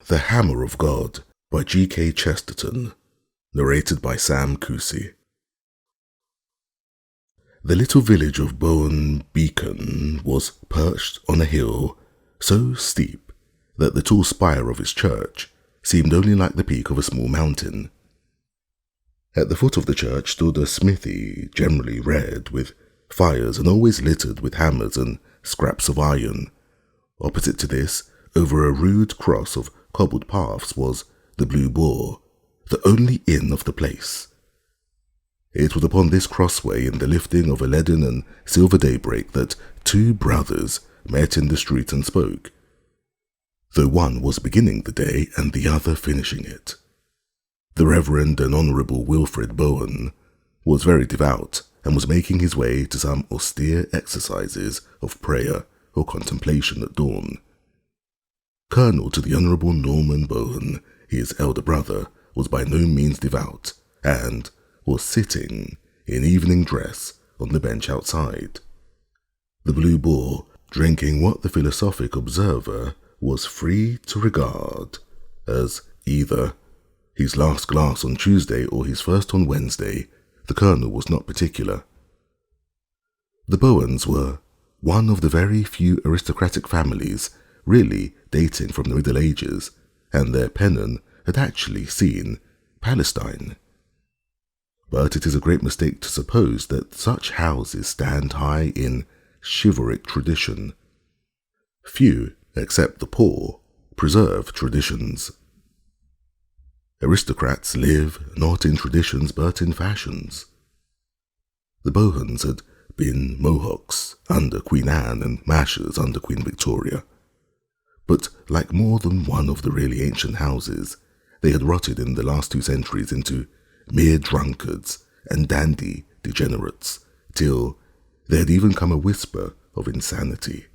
The Hammer of God by G.K. Chesterton, narrated by Sam Kusi. The little village of Bohun Beacon was perched on a hill so steep that the tall spire of its church seemed only like the peak of a small mountain. At the foot of the church stood a smithy, generally red, with fires and always littered with hammers and scraps of iron. Opposite to this, over a rude cross of cobbled paths, was the Blue Boar, the only inn of the place. It was upon this crossway, in the lifting of a leaden and silver daybreak, that two brothers met in the street and spoke, though one was beginning the day and the other finishing it. The Reverend and Honourable Wilfred Bohun was very devout and was making his way to some austere exercises of prayer or contemplation at dawn. Colonel to the Honourable Norman Bohun, his elder brother, was by no means devout, and was sitting in evening dress on the bench outside. The Blue Boar drinking what the philosophic observer was free to regard as either his last glass on Tuesday or his first on Wednesday. The Colonel was not particular. The Bohuns were one of the very few aristocratic families really dating from the Middle Ages, and their pennon had actually seen Palestine. But it is a great mistake to suppose that such houses stand high in chivalric tradition. Few, except the poor, preserve traditions. Aristocrats live not in traditions but in fashions. The Bohuns had been Mohocks under Queen Anne and Mashers under Queen Victoria. But like more than one of the really ancient houses, they had rotted in the last 2 centuries into mere drunkards and dandy degenerates, till there had even come a whisper of insanity.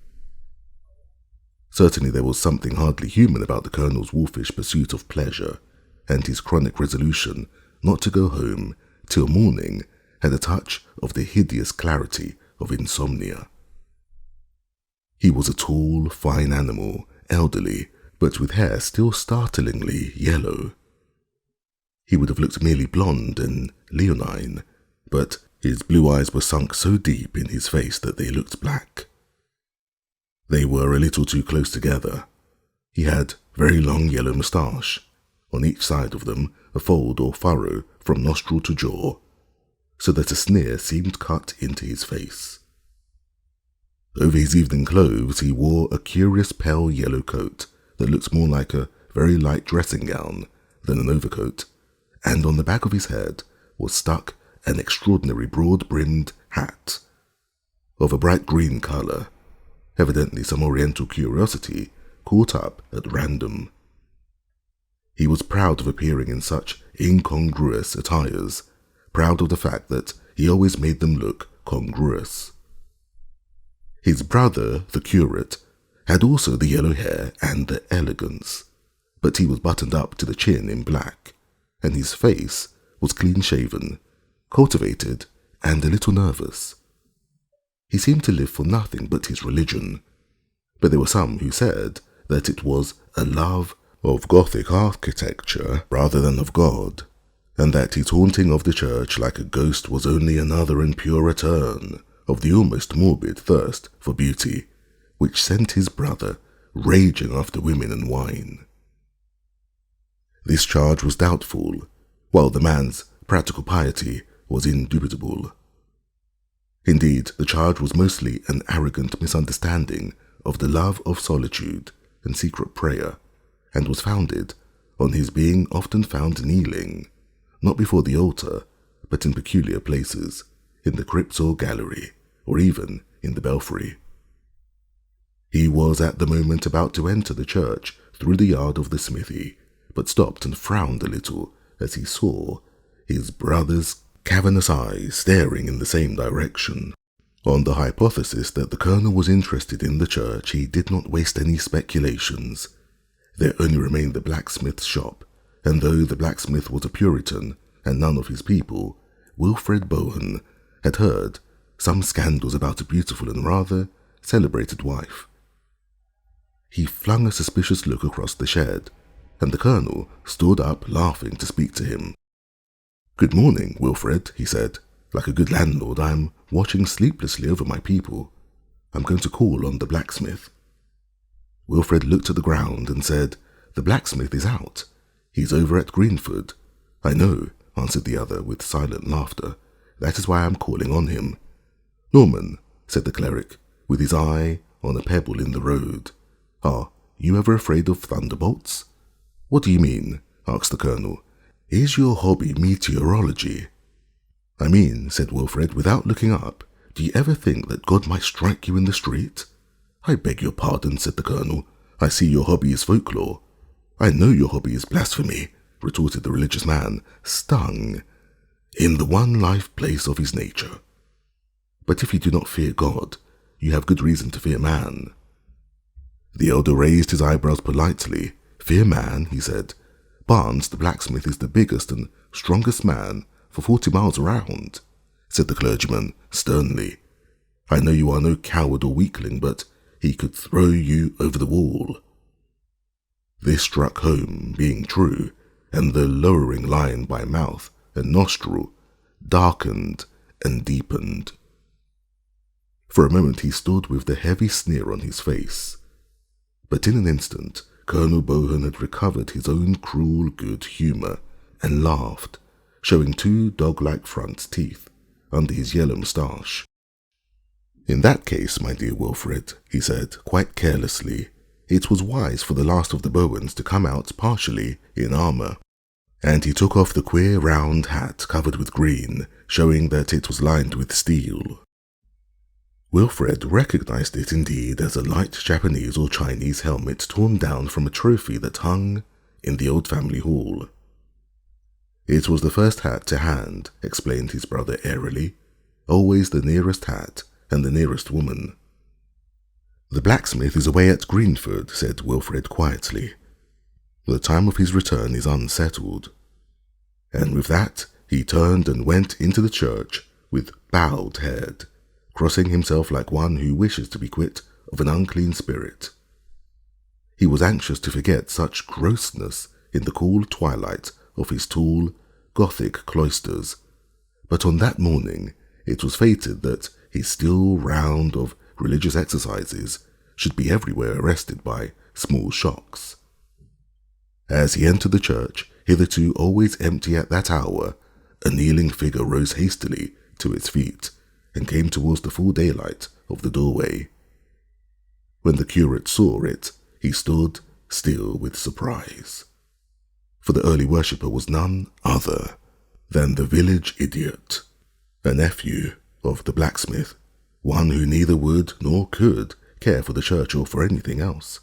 Certainly there was something hardly human about the Colonel's wolfish pursuit of pleasure, and his chronic resolution not to go home till morning had a touch of the hideous clarity of insomnia. He was a tall, fine animal, elderly, but with hair still startlingly yellow. He would have looked merely blonde and leonine, but his blue eyes were sunk so deep in his face that they looked black. They were a little too close together. He had very long yellow moustache, on each side of them a fold or furrow from nostril to jaw, so that a sneer seemed cut into his face. Over his evening clothes he wore a curious pale yellow coat that looked more like a very light dressing gown than an overcoat, and on the back of his head was stuck an extraordinary broad-brimmed hat of a bright green colour, evidently some oriental curiosity caught up at random. He was proud of appearing in such incongruous attires, proud of the fact that he always made them look congruous. His brother, the curate, had also the yellow hair and the elegance, but he was buttoned up to the chin in black, and his face was clean-shaven, cultivated, and a little nervous. He seemed to live for nothing but his religion, but there were some who said that it was a love of Gothic architecture rather than of God, and that his haunting of the church like a ghost was only another and purer turn of the almost morbid thirst for beauty, which sent his brother raging after women and wine. This charge was doubtful, while the man's practical piety was indubitable. Indeed, the charge was mostly an arrogant misunderstanding of the love of solitude and secret prayer, and was founded on his being often found kneeling, not before the altar, but in peculiar places, in the crypt or gallery, or even in the belfry. He was at the moment about to enter the church through the yard of the smithy, but stopped and frowned a little as he saw his brother's cavernous eyes staring in the same direction. On the hypothesis that the Colonel was interested in the church, he did not waste any speculations. There only remained the blacksmith's shop, and though the blacksmith was a Puritan and none of his people, Wilfred Bohun had heard some scandals about a beautiful and rather celebrated wife. He flung a suspicious look across the shed, and the colonel stood up laughing to speak to him. "Good morning, Wilfred," he said. "Like a good landlord, I'm watching sleeplessly over my people. I'm going to call on the blacksmith." Wilfred looked at the ground and said, "The blacksmith is out. He's over at Greenford." "I know," answered the other with silent laughter. "That is why I'm calling on him." "Norman," said the cleric, with his eye on a pebble in the road, "are you ever afraid of thunderbolts?" "What do you mean?" asked the colonel. "Is your hobby meteorology?" "I mean," said Wilfred without looking up, "do you ever think that God might strike you in the street?" "I beg your pardon," said the colonel. "I see your hobby is folklore." "I know your hobby is blasphemy," retorted the religious man, stung, "in the one life place of his nature. But if you do not fear God, you have good reason to fear man." The elder raised his eyebrows politely. "Fear man," he said. "Barnes, the blacksmith, is the biggest and strongest man for 40 miles around," said the clergyman sternly. "I know you are no coward or weakling, but he could throw you over the wall." This struck home, being true, and the lowering line by mouth and nostril darkened and deepened. For a moment he stood with the heavy sneer on his face, but in an instant Colonel Bohun had recovered his own cruel good humour and laughed, showing 2 dog-like front teeth under his yellow moustache. "In that case, my dear Wilfred," he said, quite carelessly, "it was wise for the last of the Bohuns to come out partially in armour." And he took off the queer round hat covered with green, showing that it was lined with steel. Wilfred recognized it indeed as a light Japanese or Chinese helmet torn down from a trophy that hung in the old family hall. "It was the first hat to hand," explained his brother airily. "Always the nearest hat and the nearest woman." "The blacksmith is away at Greenford," said Wilfred quietly. "The time of his return is unsettled." And with that he turned and went into the church with bowed head, crossing himself like one who wishes to be quit of an unclean spirit. He was anxious to forget such grossness in the cool twilight of his tall, Gothic cloisters, but on that morning it was fated that his still round of religious exercises should be everywhere arrested by small shocks. As he entered the church, hitherto always empty at that hour, a kneeling figure rose hastily to its feet and came towards the full daylight of the doorway. When the curate saw it, he stood still with surprise, for the early worshipper was none other than the village idiot, a nephew of the blacksmith, one who neither would nor could care for the church or for anything else.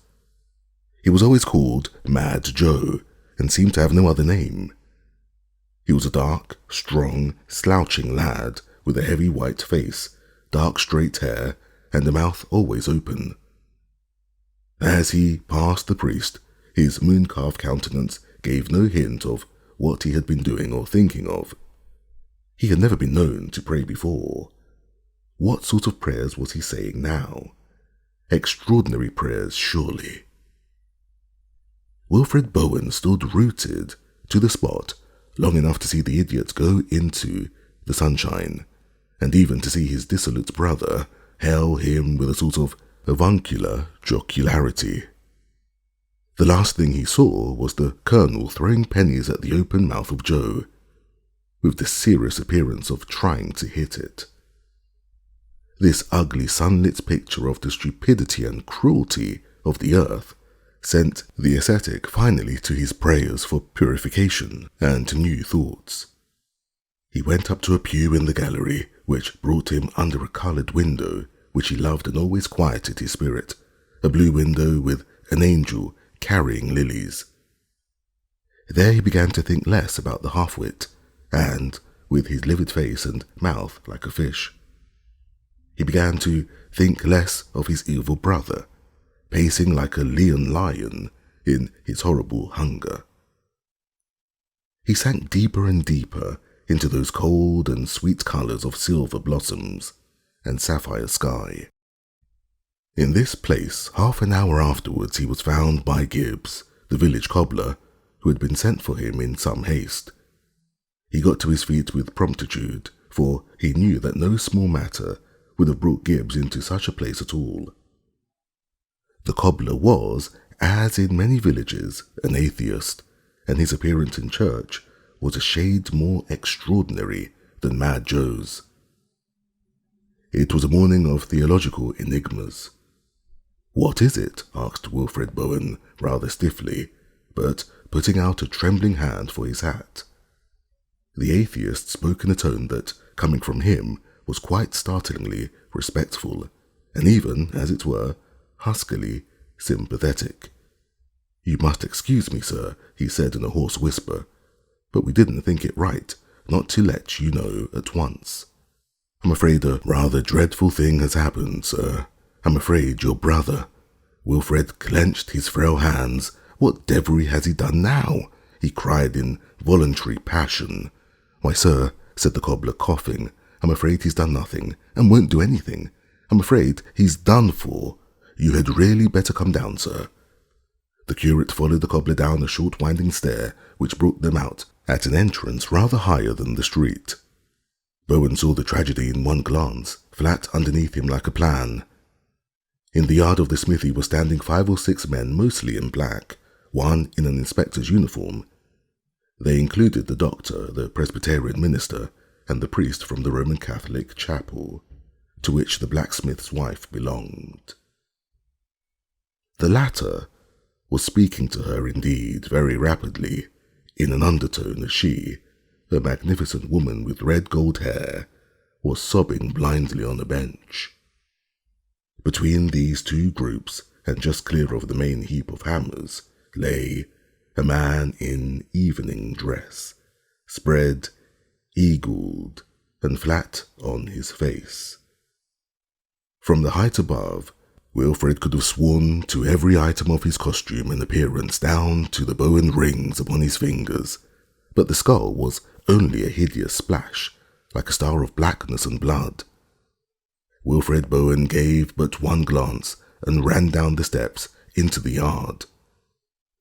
He was always called Mad Joe, and seemed to have no other name. He was a dark, strong, slouching lad with a heavy white face, dark straight hair, and a mouth always open. As he passed the priest, his moon-carved countenance gave no hint of what he had been doing or thinking of. He had never been known to pray before. What sort of prayers was he saying now? Extraordinary prayers, surely. Wilfred Bohun stood rooted to the spot long enough to see the idiot go into the sunshine, and even to see his dissolute brother hail him with a sort of avuncular jocularity. The last thing he saw was the colonel throwing pennies at the open mouth of Joe, with the serious appearance of trying to hit it. This ugly sunlit picture of the stupidity and cruelty of the earth sent the ascetic finally to his prayers for purification and to new thoughts. He went up to a pew in the gallery, which brought him under a coloured window, which he loved and always quieted his spirit, a blue window with an angel carrying lilies. There he began to think less about the half-wit, and, with his livid face and mouth like a fish, he began to think less of his evil brother, pacing like a lean lion in his horrible hunger. He sank deeper and deeper into those cold and sweet colours of silver blossoms and sapphire sky. In this place, half an hour afterwards, he was found by Gibbs, the village cobbler, who had been sent for him in some haste. He got to his feet with promptitude, for he knew that no small matter would have brought Gibbs into such a place at all. The cobbler was, as in many villages, an atheist, and his appearance in church was a shade more extraordinary than Mad Joe's. It was a morning of theological enigmas. "What is it?" asked Wilfred Bohun, rather stiffly, but putting out a trembling hand for his hat. The atheist spoke in a tone that, coming from him, was quite startlingly respectful, and even, as it were, huskily sympathetic. "You must excuse me, sir," he said in a hoarse whisper, "but we didn't think it right not to let you know at once. I'm afraid a rather dreadful thing has happened, sir. I'm afraid your brother—" Wilfred clenched his frail hands. "What devilry has he done now?" he cried in voluntary passion. "Why, sir," said the cobbler, coughing, "I'm afraid he's done nothing, and won't do anything. I'm afraid he's done for. You had really better come down, sir." The curate followed the cobbler down a short winding stair, which brought them out at an entrance rather higher than the street. Bohun saw the tragedy in one glance, flat underneath him like a plan. In the yard of the smithy were standing 5 or 6 men, mostly in black, one in an inspector's uniform. They included the doctor, the Presbyterian minister, and the priest from the Roman Catholic chapel, to which the blacksmith's wife belonged. The latter was speaking to her indeed very rapidly, in an undertone, as she, a magnificent woman with red gold hair, was sobbing blindly on a bench. Between these two groups, and just clear of the main heap of hammers, lay a man in evening dress, spread, eagled, and flat on his face. From the height above, Wilfred could have sworn to every item of his costume and appearance, down to the Bohun rings upon his fingers, but the skull was only a hideous splash, like a star of blackness and blood. Wilfred Bohun gave but one glance and ran down the steps into the yard.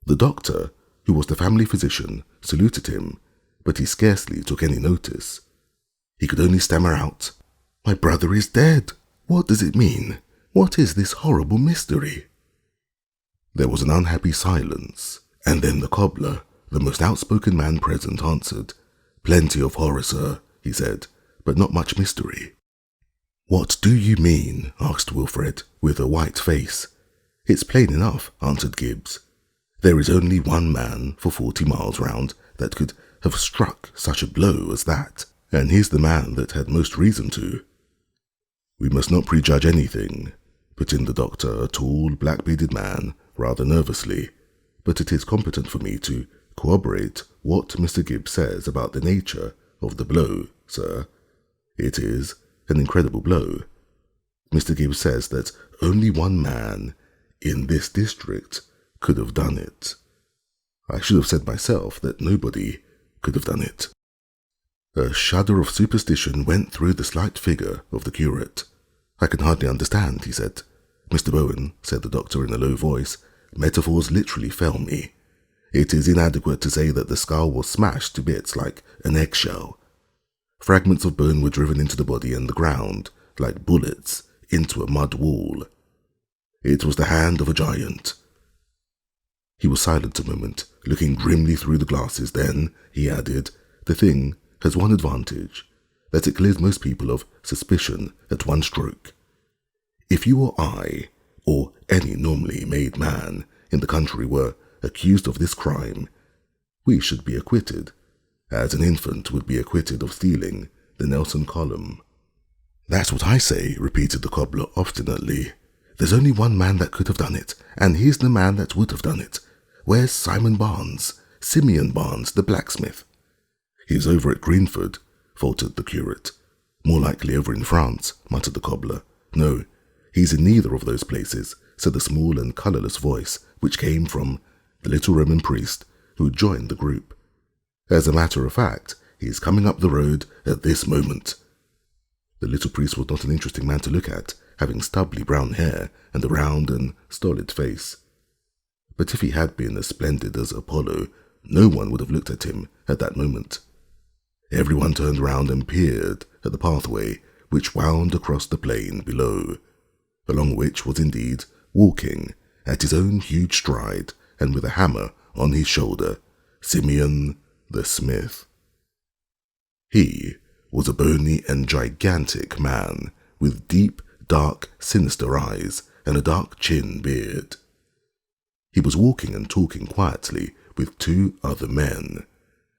The doctor, who was the family physician, saluted him, but he scarcely took any notice. He could only stammer out, "My brother is dead. What does it mean? What is this horrible mystery?" There was an unhappy silence, and then the cobbler, the most outspoken man present, answered, "Plenty of horror, sir," he said, "but not much mystery." "What do you mean?" asked Wilfred, with a white face. "It's plain enough," answered Gibbs. "There is only one man for 40 miles round that could have struck such a blow as that, and he's the man that had most reason to." "We must not prejudge anything," put in the doctor, a tall, black-bearded man, rather nervously, "but it is competent for me to corroborate what Mr. Gibbs says about the nature of the blow, sir. It is an incredible blow. Mr. Gibbs says that only one man in this district could have done it. I should have said myself that nobody could have done it." A shudder of superstition went through the slight figure of the curate. "I can hardly understand," he said. "Mr. Bohun," said the doctor in a low voice, "metaphors literally fail me. It is inadequate to say that the skull was smashed to bits like an eggshell. Fragments of bone were driven into the body and the ground, like bullets, into a mud wall. It was the hand of a giant." He was silent a moment, looking grimly through the glasses. Then he added, "The thing has one advantage, that it clears most people of suspicion at one stroke. If you or I, or any normally made man in the country were accused of this crime, we should be acquitted, as an infant would be acquitted of stealing the Nelson column." "That's what I say," repeated the cobbler obstinately. "There's only one man that could have done it, and he's the man that would have done it. Where's Simeon Barnes, the blacksmith?" "He's over at Greenford," faltered the curate. "More likely over in France," muttered the cobbler. "No, he's in neither of those places," said the small and colourless voice which came from the little Roman priest who had joined the group. "As a matter of fact, he's coming up the road at this moment." The little priest was not an interesting man to look at, having stubbly brown hair and a round and stolid face. But if he had been as splendid as Apollo, no one would have looked at him at that moment. Everyone turned round and peered at the pathway which wound across the plain below, along which was indeed walking, at his own huge stride and with a hammer on his shoulder, Simeon the smith. He was a bony and gigantic man, with deep, dark, sinister eyes and a dark chin beard. He was walking and talking quietly with two other men,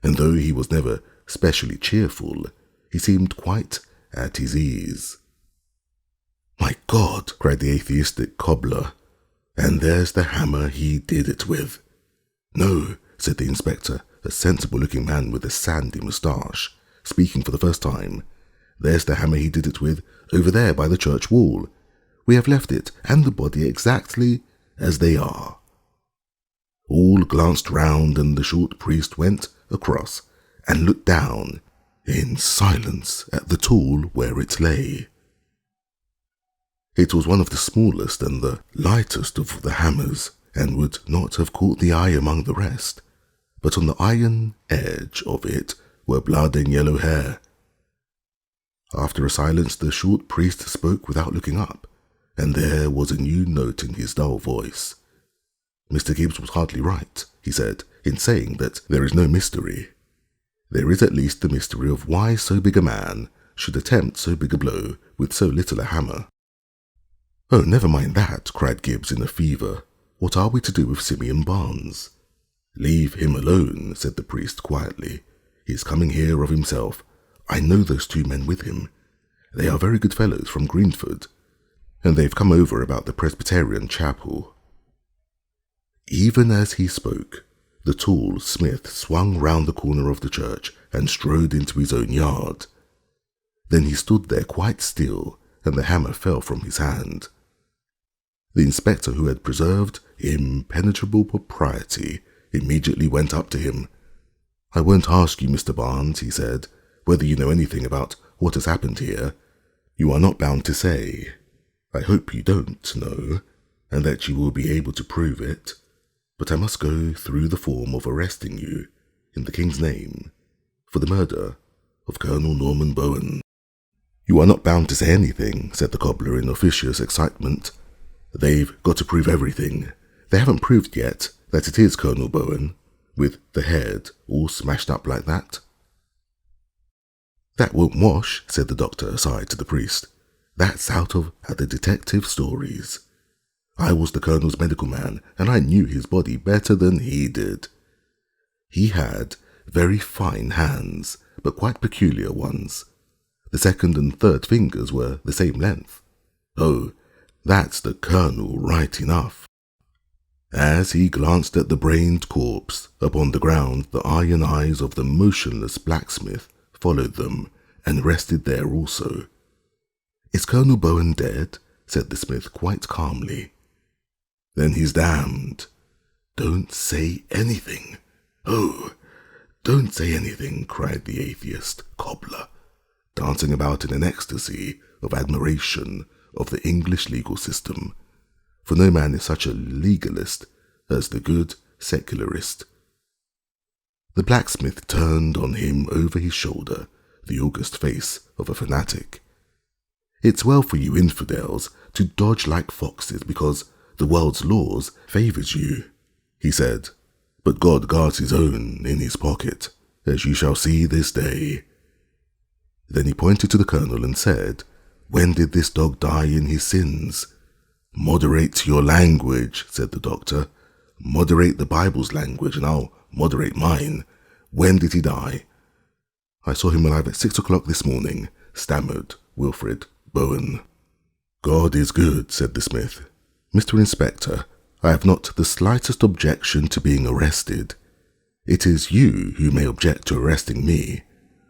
and though he was never specially cheerful, he seemed quite at his ease. "My God!" cried the atheistic cobbler, "and there's the hammer he did it with." "No," said the inspector, a sensible-looking man with a sandy moustache, speaking for the first time. "There's the hammer he did it with, over there by the church wall. We have left it and the body exactly as they are." All glanced round, and the short priest went across and looked down in silence at the tool where it lay. It was one of the smallest and the lightest of the hammers, and would not have caught the eye among the rest, but on the iron edge of it were blood and yellow hair. After a silence, the short priest spoke without looking up, and there was a new note in his dull voice. "Mr. Gibbs was hardly right," he said, "in saying that there is no mystery. There is at least the mystery of why so big a man should attempt so big a blow with so little a hammer." "Oh, never mind that," cried Gibbs in a fever. "What are we to do with Simeon Barnes?" "Leave him alone," said the priest quietly. "He is coming here of himself. I know those two men with him. They are very good fellows from Greenford, and they've come over about the Presbyterian chapel." Even as he spoke, the tall smith swung round the corner of the church and strode into his own yard. Then he stood there quite still, and the hammer fell from his hand. The inspector, who had preserved impenetrable propriety, immediately went up to him. "I won't ask you, Mr. Barnes," he said, "whether you know anything about what has happened here. You are not bound to say. I hope you don't know, and that you will be able to prove it. But I must go through the form of arresting you, in the King's name, for the murder of Colonel Norman Bohun." "You are not bound to say anything," said the cobbler in officious excitement. "They've got to prove everything. They haven't proved yet that it is Colonel Bohun, with the head all smashed up like that." "That won't wash," said the doctor aside to the priest. "That's out of the detective stories. I was the Colonel's medical man, and I knew his body better than he did. He had very fine hands, but quite peculiar ones. The second and third fingers were the same length. Oh, that's the Colonel right enough." As he glanced at the brained corpse upon the ground, the iron eyes of the motionless blacksmith followed them and rested there also. "Is Colonel Bohun dead?" said the smith quite calmly. "Then he's damned. Don't say anything. Oh, don't say anything," cried the atheist cobbler, dancing about in an ecstasy of admiration of the English legal system, for no man is such a legalist as the good secularist. The blacksmith turned on him over his shoulder the august face of a fanatic. "It's well for you infidels to dodge like foxes because the world's laws favours you," he said, "but God guards his own in his pocket, as you shall see this day." Then he pointed to the colonel and said, "When did this dog die in his sins?" "Moderate your language," said the doctor. "Moderate the Bible's language, and I'll moderate mine. When did he die?" "I saw him alive at 6 o'clock this morning," stammered Wilfred Bohun. "God is good," said the smith. "Mr. Inspector, I have not the slightest objection to being arrested. It is you who may object to arresting me.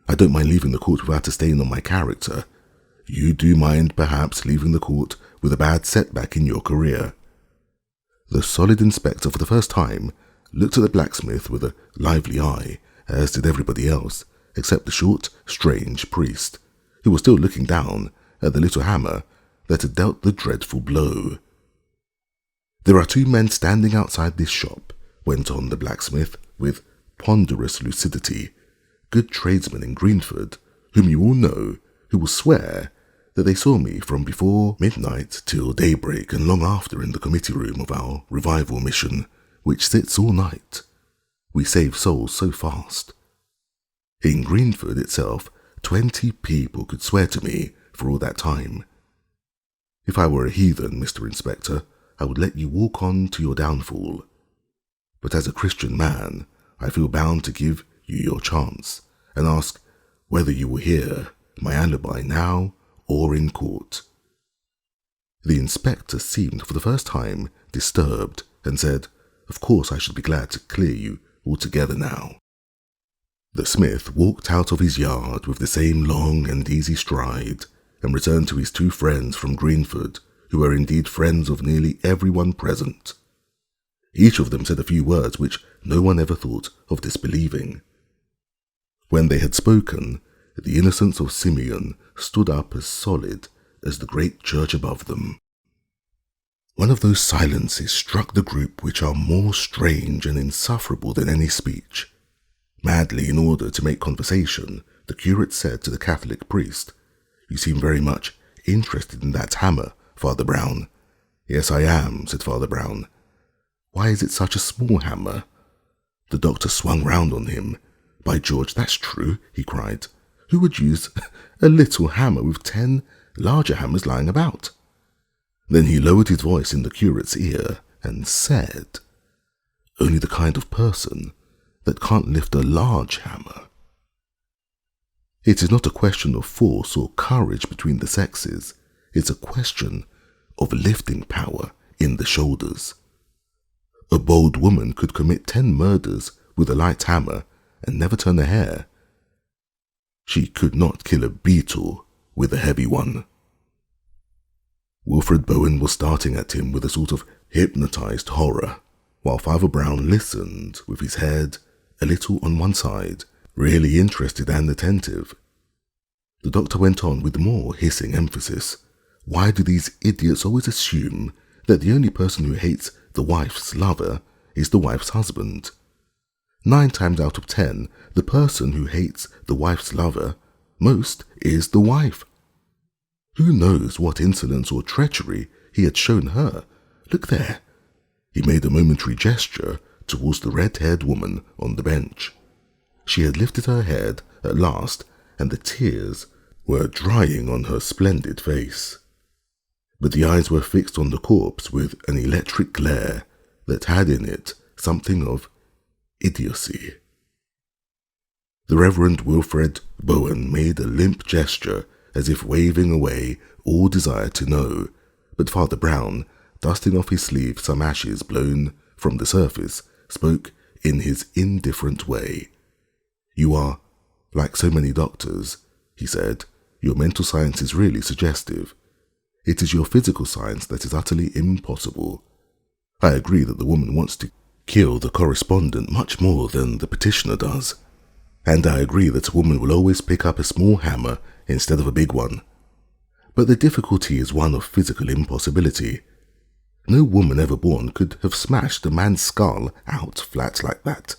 I don't mind leaving the court without a stain on my character. You do mind, perhaps, leaving the court with a bad setback in your career." The solid inspector, for the first time, looked at the blacksmith with a lively eye, as did everybody else, except the short, strange priest, who was still looking down at the little hammer that had dealt the dreadful blow. "There are two men standing outside this shop," went on the blacksmith, with ponderous lucidity, good tradesmen in Greenford, whom you all know, who will swear that they saw me from before midnight till daybreak and long after in the committee room of our revival mission, which sits all night. We save souls so fast. In Greenford itself, 20 people could swear to me for all that time. If I were a heathen, Mr. Inspector, I would let you walk on to your downfall. But as a Christian man, I feel bound to give you your chance and ask whether you will hear my alibi now or in court. The inspector seemed for the first time disturbed and said, "Of course I should be glad to clear you altogether now." The smith walked out of his yard with the same long and easy stride and returned to his two friends from Greenford, who were indeed friends of nearly everyone present. Each of them said a few words which no one ever thought of disbelieving. When they had spoken, the innocence of Simeon stood up as solid as the great church above them. One of those silences struck the group which are more strange and insufferable than any speech. Madly, in order to make conversation, the curate said to the Catholic priest, "You seem very much interested in that hammer, Father Brown." "Yes, I am," said Father Brown. "Why is it such a small hammer?" The doctor swung round on him. "By George, that's true," he cried. "Who would use a little hammer with 10 larger hammers lying about?" Then he lowered his voice in the curate's ear and said, "Only the kind of person that can't lift a large hammer." It is not a question of force or courage between the sexes. It's a question of lifting power in the shoulders. A bold woman could commit 10 murders with a light hammer and never turn a hair. She could not kill a beetle with a heavy one. Wilfred Bohun was starting at him with a sort of hypnotized horror, while Father Brown listened with his head a little on one side, really interested and attentive. The doctor went on with more hissing emphasis. "Why do these idiots always assume that the only person who hates the wife's lover is the wife's husband? 9 times out of 10, the person who hates the wife's lover most is the wife. Who knows what insolence or treachery he had shown her? Look there." He made a momentary gesture towards the red-haired woman on the bench. She had lifted her head at last, and the tears were drying on her splendid face. But the eyes were fixed on the corpse with an electric glare that had in it something of idiocy. The Reverend Wilfred Bohun made a limp gesture as if waving away all desire to know, but Father Brown, dusting off his sleeve some ashes blown from the surface, spoke in his indifferent way. "You are like so many doctors," he said. "Your mental science is really suggestive. It is your physical science that is utterly impossible. I agree that the woman wants to kill the correspondent much more than the petitioner does, and I agree that a woman will always pick up a small hammer instead of a big one. But the difficulty is one of physical impossibility. No woman ever born could have smashed a man's skull out flat like that."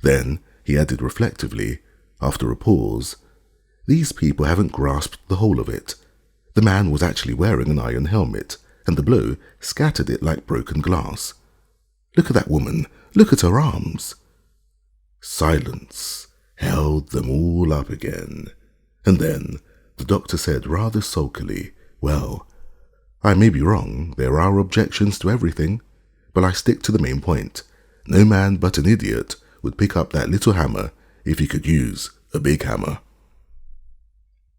Then he added reflectively, after a pause, "These people haven't grasped the whole of it. The man was actually wearing an iron helmet, and the blow scattered it like broken glass. Look at that woman. Look at her arms." Silence held them all up again, and then the doctor said rather sulkily, "Well, I may be wrong, there are objections to everything, but I stick to the main point. No man but an idiot would pick up that little hammer if he could use a big hammer."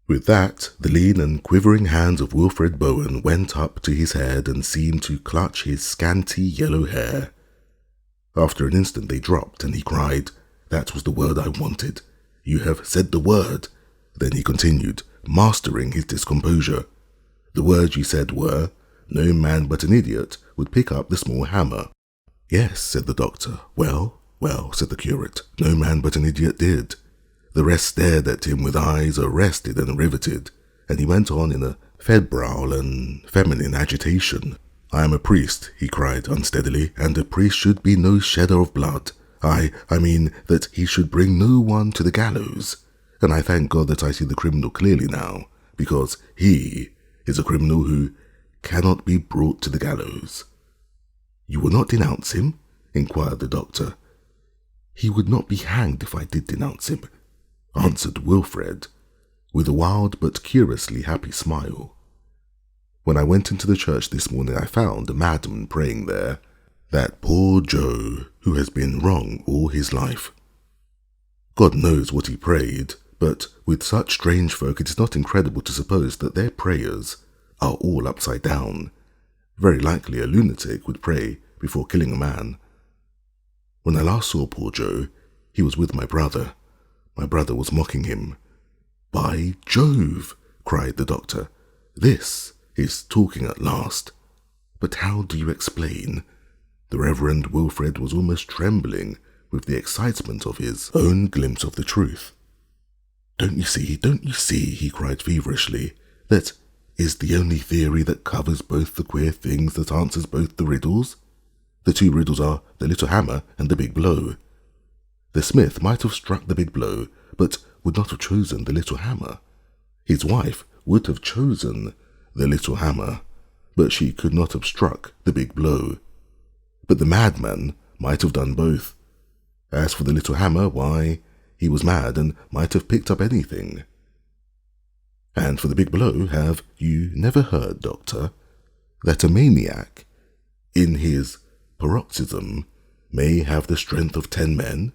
With that, the lean and quivering hands of Wilfred Bohun went up to his head and seemed to clutch his scanty yellow hair. After an instant they dropped, and he cried, "That was the word I wanted. You have said the word." Then he continued, mastering his discomposure. "The words you said were, 'No man but an idiot would pick up the small hammer.'" "Yes," said the doctor. Well, said the curate, "no man but an idiot did." The rest stared at him with eyes arrested and riveted, and he went on in a febrile and feminine agitation. "I am a priest," he cried unsteadily, "and a priest should be no shedder of blood. I mean that he should bring no one to the gallows. And I thank God that I see the criminal clearly now, because he is a criminal who cannot be brought to the gallows." "You will not denounce him?" inquired the doctor. "He would not be hanged if I did denounce him," answered Wilfred, with a wild but curiously happy smile. "When I went into the church this morning, I found a madman praying there. That poor Joe, who has been wrong all his life. God knows what he prayed, but with such strange folk it is not incredible to suppose that their prayers are all upside down. Very likely a lunatic would pray before killing a man. When I last saw poor Joe, he was with my brother. My brother was mocking him." "By Jove!" cried the doctor. "This is talking at last. But how do you explain?" The Reverend Wilfred was almost trembling with the excitement of his own glimpse of the truth. Don't you see, he cried feverishly, that is the only theory that covers both the queer things, that answers both the riddles? The two riddles are the little hammer and the big blow. The smith might have struck the big blow, but would not have chosen the little hammer. His wife would have chosen the little hammer, but she could not have struck the big blow. But the madman might have done both. As for the little hammer, why, he was mad and might have picked up anything. And for the big blow, have you never heard, Doctor, that a maniac, in his paroxysm, may have the strength of 10 men?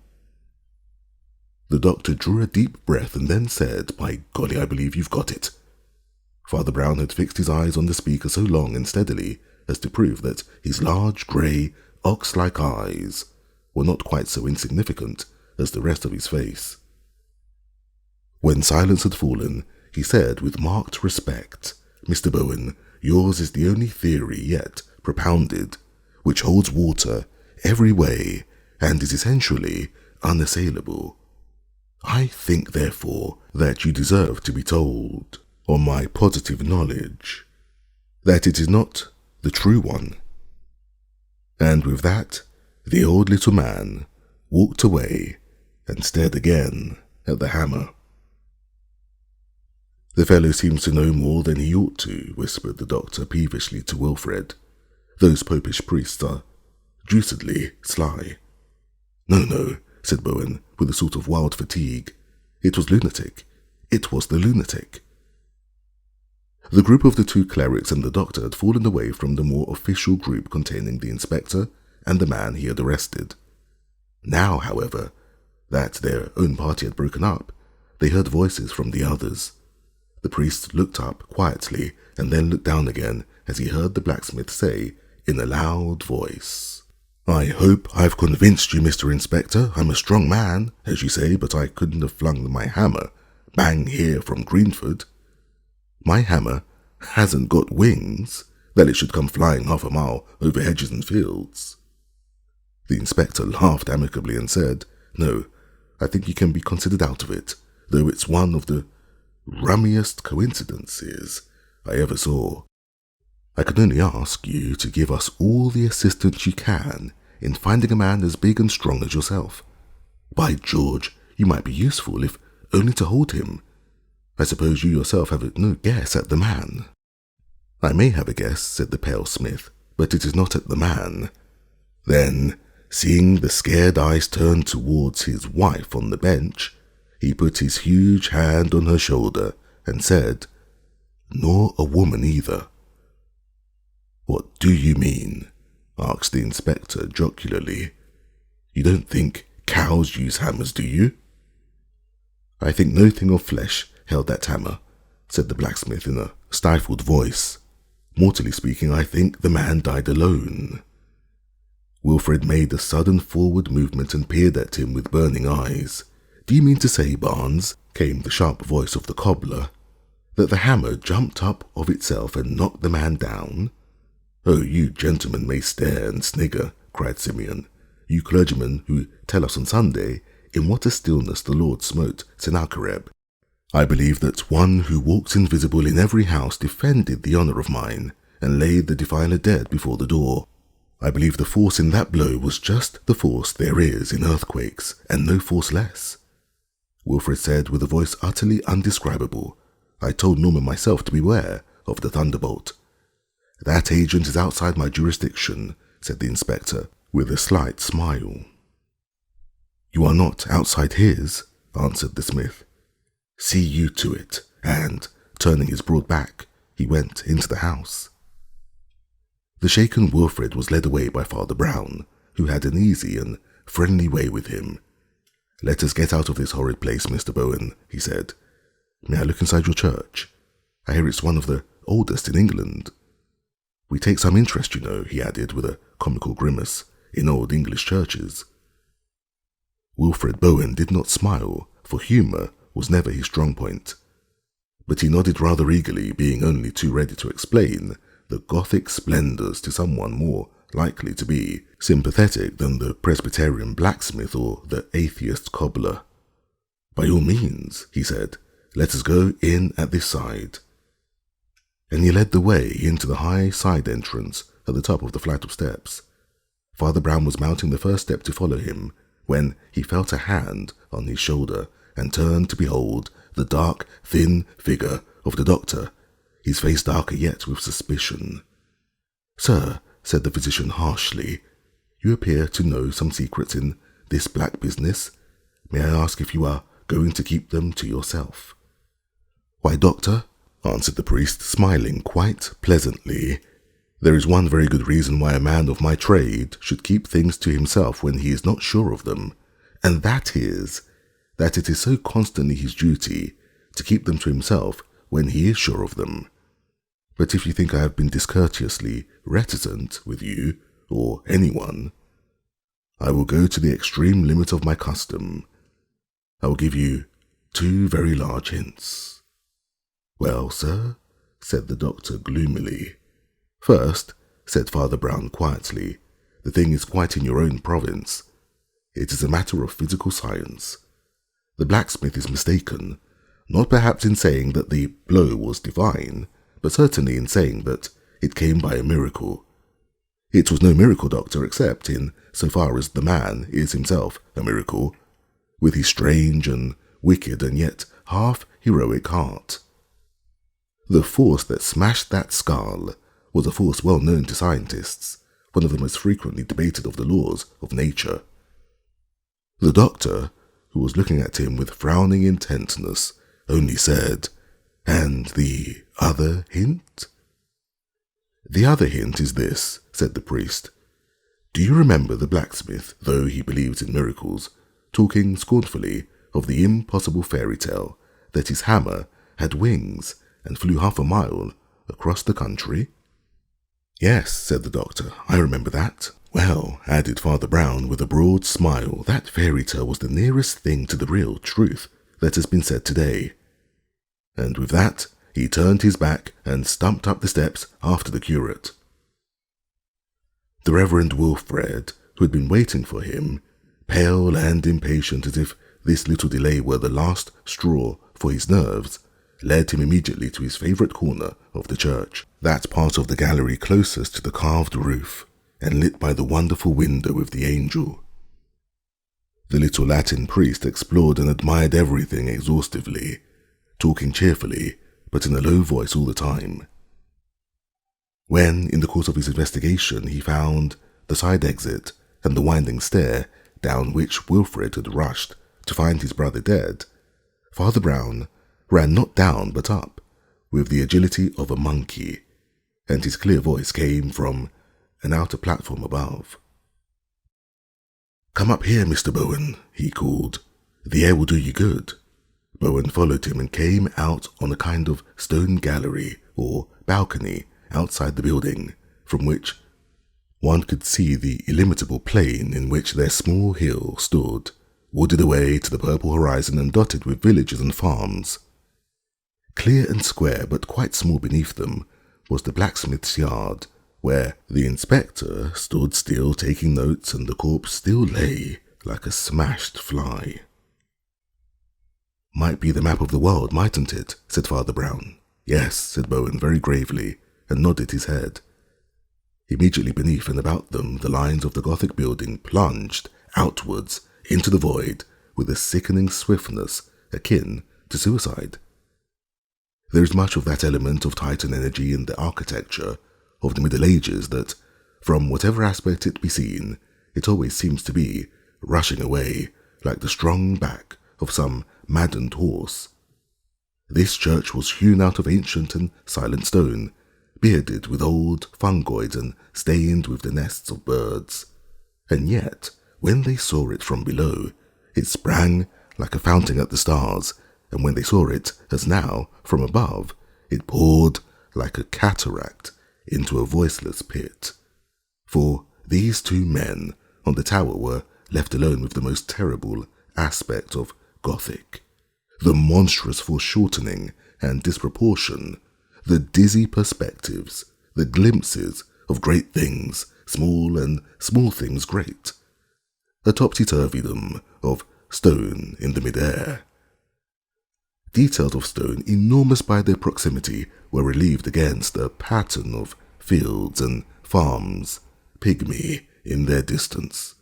The doctor drew a deep breath and then said, "By golly, I believe you've got it." Father Brown had fixed his eyes on the speaker so long and steadily as to prove that his large, grey, ox-like eyes were not quite so insignificant as the rest of his face. When silence had fallen, he said with marked respect, "Mr. Bohun, yours is the only theory yet propounded which holds water every way and is essentially unassailable. I think, therefore, that you deserve to be told, on my positive knowledge, that it is not the true one." And with that, the old little man walked away and stared again at the hammer. "The fellow seems to know more than he ought to," whispered the doctor peevishly to Wilfred. "Those popish priests are deucedly sly." No, said Bohun, with a sort of wild fatigue. "It was lunatic. It was the lunatic." The group of the two clerics and the doctor had fallen away from the more official group containing the inspector and the man he had arrested. Now, however, that their own party had broken up, they heard voices from the others. The priest looked up quietly and then looked down again as he heard the blacksmith say in a loud voice, "I hope I've convinced you, Mr. Inspector. I'm a strong man, as you say, but I couldn't have flung my hammer bang here from Greenford. My hammer hasn't got wings, that it should come flying half a mile over hedges and fields." The inspector laughed amicably and said, "No, I think you can be considered out of it, though it's one of the rummiest coincidences I ever saw. I can only ask you to give us all the assistance you can in finding a man as big and strong as yourself. By George, you might be useful, if only to hold him. I suppose you yourself have no guess at the man." "I may have a guess," said the pale smith, "but it is not at the man." Then, seeing the scared eyes turned towards his wife on the bench, he put his huge hand on her shoulder and said, "Nor a woman either." "What do you mean?" asked the inspector jocularly. "You don't think cows use hammers, do you?" "I think no thing of flesh held that hammer," said the blacksmith in a stifled voice. "Mortally speaking, I think the man died alone." Wilfred made a sudden forward movement and peered at him with burning eyes. "Do you mean to say, Barnes," came the sharp voice of the cobbler, "that the hammer jumped up of itself and knocked the man down?" "Oh, you gentlemen may stare and snigger," cried Simeon. "You clergymen who tell us on Sunday in what a stillness the Lord smote Sennacherib. I believe that one who walks invisible in every house defended the honour of mine, and laid the defiler dead before the door. I believe the force in that blow was just the force there is in earthquakes, and no force less. Wilfred said with a voice utterly undescribable. I told Norman myself to beware of the thunderbolt. That agent is outside my jurisdiction, said the inspector, with a slight smile. You are not outside his, answered the smith. See you to it, and, turning his broad back, he went into the house. The shaken Wilfred was led away by Father Brown, who had an easy and friendly way with him. Let us get out of this horrid place, Mr. Bohun, he said. May I look inside your church? I hear it's one of the oldest in England. We take some interest, you know, he added with a comical grimace, in old English churches. Wilfred Bohun did not smile, for humour was never his strong point. But he nodded rather eagerly, being only too ready to explain the Gothic splendours to someone more likely to be sympathetic than the Presbyterian blacksmith or the atheist cobbler. By all means, he said, let us go in at this side. And he led the way into the high side entrance at the top of the flight of steps. Father Brown was mounting the first step to follow him when he felt a hand on his shoulder and turned to behold the dark, thin figure of the doctor, his face darker yet with suspicion. Sir, said the physician harshly, you appear to know some secrets in this black business. May I ask if you are going to keep them to yourself? Why, doctor, answered the priest, smiling quite pleasantly, there is one very good reason why a man of my trade should keep things to himself when he is not sure of them, and that is, that it is so constantly his duty to keep them to himself when he is sure of them. But if you think I have been discourteously reticent with you, or anyone, I will go to the extreme limit of my custom. I will give you 2 very large hints. Well, sir, said the doctor gloomily. First, said Father Brown quietly, the thing is quite in your own province. It is a matter of physical science. The blacksmith is mistaken, not perhaps in saying that the blow was divine, but certainly in saying that it came by a miracle. It was no miracle, doctor, except in so far as the man is himself a miracle, with his strange and wicked and yet half-heroic heart. The force that smashed that skull was a force well known to scientists, one of the most frequently debated of the laws of nature. The doctor, who was looking at him with frowning intentness, only said, And the other hint? The other hint is this, said the priest. Do you remember the blacksmith, though he believes in miracles, talking scornfully of the impossible fairy tale that his hammer had wings and flew 1/2 a mile across the country? Yes, said the doctor, I remember that. Well, added Father Brown with a broad smile, that fairy tale was the nearest thing to the real truth that has been said today. And with that, he turned his back and stumped up the steps after the curate. The Reverend Wilfred, who had been waiting for him, pale and impatient as if this little delay were the last straw for his nerves, led him immediately to his favourite corner of the church, that part of the gallery closest to the carved roof, and lit by the wonderful window with the angel. The little Latin priest explored and admired everything exhaustively, talking cheerfully, but in a low voice all the time. When, in the course of his investigation, he found the side exit and the winding stair down which Wilfred had rushed to find his brother dead, Father Brown ran not down but up, with the agility of a monkey, and his clear voice came from an outer platform above. Come up here, Mr. Bohun, he called. The air will do you good. Bohun followed him and came out on a kind of stone gallery or balcony outside the building, from which one could see the illimitable plain in which their small hill stood, wooded away to the purple horizon and dotted with villages and farms. Clear and square, but quite small beneath them, was the blacksmith's yard, where the inspector stood still taking notes and the corpse still lay like a smashed fly. Might be the map of the world, mightn't it? Said Father Brown. Yes, said Bohun very gravely, and nodded his head. Immediately beneath and about them, the lines of the Gothic building plunged outwards into the void with a sickening swiftness akin to suicide. There is much of that element of Titan energy in the architecture of the Middle Ages that, from whatever aspect it be seen, it always seems to be rushing away like the strong back of some maddened horse. This church was hewn out of ancient and silent stone, bearded with old fungoids and stained with the nests of birds. And yet, when they saw it from below, it sprang like a fountain at the stars, and when they saw it, as now, from above, it poured like a cataract into a voiceless pit. For these two men on the tower were left alone with the most terrible aspect of Gothic, the monstrous foreshortening and disproportion, the dizzy perspectives, the glimpses of great things small and small things great, a topsy-turvydom of stone in the mid-air. Details of stone, enormous by their proximity, were relieved against a pattern of fields and farms, pygmy in their distance.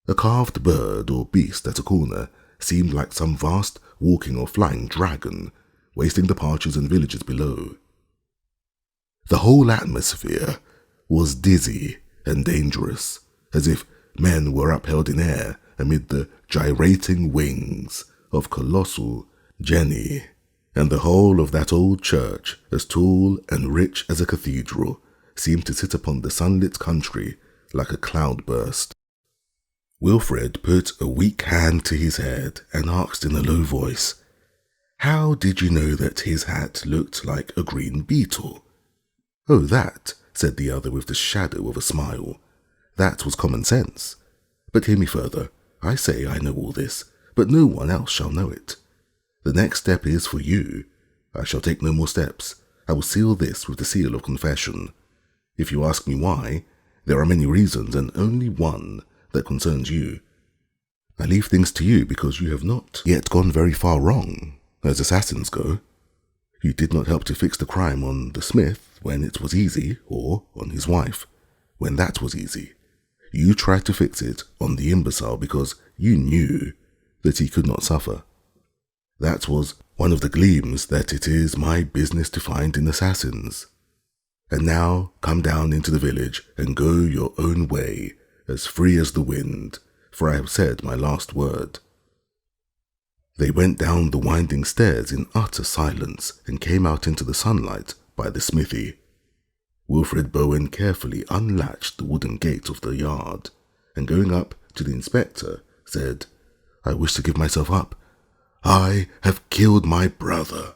A carved bird or beast at a corner seemed like some vast walking or flying dragon, wasting the parches and villages below. The whole atmosphere was dizzy and dangerous, as if men were upheld in air amid the gyrating wings of colossal genii, and the whole of that old church, as tall and rich as a cathedral, seemed to sit upon the sunlit country like a cloudburst. Wilfred put a weak hand to his head and asked in a low voice, "How did you know that his hat looked like a green beetle?" "Oh, that," said the other with the shadow of a smile. "That was common sense. But hear me further. I say I know all this, but no one else shall know it. The next step is for you. I shall take no more steps. I will seal this with the seal of confession. If you ask me why, there are many reasons and only one that concerns you. I leave things to you because you have not yet gone very far wrong, as assassins go. You did not help to fix the crime on the smith when it was easy, or on his wife when that was easy. You tried to fix it on the imbecile because you knew that he could not suffer. That was one of the gleams that it is my business to find in assassins. And now come down into the village and go your own way, as free as the wind, for I have said my last word." They went down the winding stairs in utter silence and came out into the sunlight by the smithy. Wilfred Bohun carefully unlatched the wooden gate of the yard, and going up to the inspector, said, "I wish to give myself up. I have killed my brother."